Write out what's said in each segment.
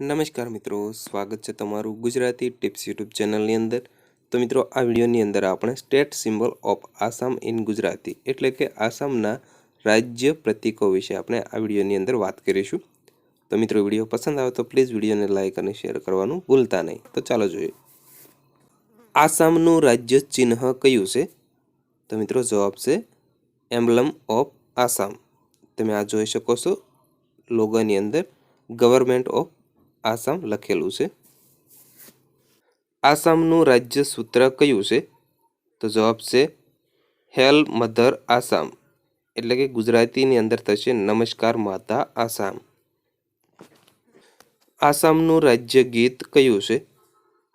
નમસ્કાર મિત્રો, સ્વાગત છે તમારું ગુજરાતી ટિપ્સ યુટ્યુબ ચેનલની અંદર। તો મિત્રો, આ વિડીયોની અંદર આપણે state symbol of Assam in Gujarati એટલે કે આસામના રાજ્ય પ્રતીકો વિશે આપણે આ વિડીયોની અંદર વાત કરીશું। તો મિત્રો, વિડીયો પસંદ આવે તો પ્લીઝ વિડીયોને લાઇક અને શેર કરવાનું ભૂલતા નહીં। તો ચાલો જોઈએ, આસામનું રાજ્ય ચિહ્ન કયું છે? તો મિત્રો, જવાબ છે એમ્બ્લમ ઓફ આસામ। તમે આ જોઈ શકો છો, લોગોની અંદર ગવર્મેન્ટ ઓફ આસામ લખેલું છે। આસામનું રાજ્ય સૂત્ર કયું છે? તો જવાબ છે હેલ મધર આસામ, એટલે કે ગુજરાતીની અંદર થશે નમસ્કાર માતા આસામ। આસામનું રાજ્ય ગીત કયું છે?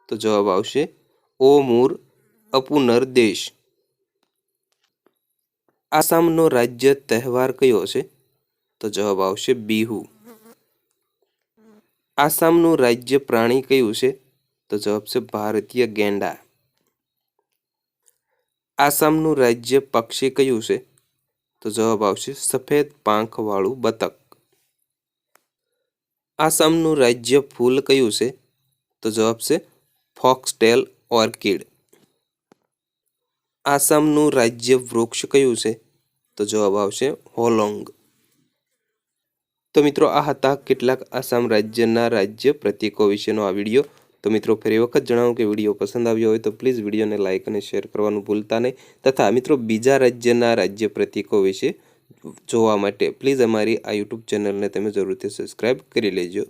તો જવાબ આવશે ઓ મૂર અપુનર દેશ। આસામનો રાજ્ય તહેવાર કયો છે? તો જવાબ આવશે બિહુ। આસામનું રાજ્ય પ્રાણી કયું છે? તો જવાબ છે ભારતીય ગેંડા। આસામનું રાજ્ય પક્ષી કયું છે? તો જવાબ આવશે સફેદ પાંખવાળું બતક। આસામનું રાજ્ય ફૂલ કયું છે? તો જવાબ છે ફોક્સટેલ ઓર્કિડ। આસામનું રાજ્ય વૃક્ષ કયું છે? તો જવાબ આવશે હોલોંગ। તો મિત્રો, આ હતા કેટલાક આસામ રાજ્યના રાજ્ય પ્રતીકો વિશેનો આ વિડીયો। તો મિત્રો, ફરી વખત જણાવું કે વિડીયો પસંદ આવ્યો હોય તો પ્લીઝ વિડીયોને લાઇક અને શેર કરવાનું ભૂલતા નહીં। તથા મિત્રો, બીજા રાજ્યના રાજ્ય પ્રતીકો વિશે જોવા માટે પ્લીઝ અમારી આ યુટ્યુબ ચેનલને તમે જરૂરથી સબસ્ક્રાઈબ કરી લેજો।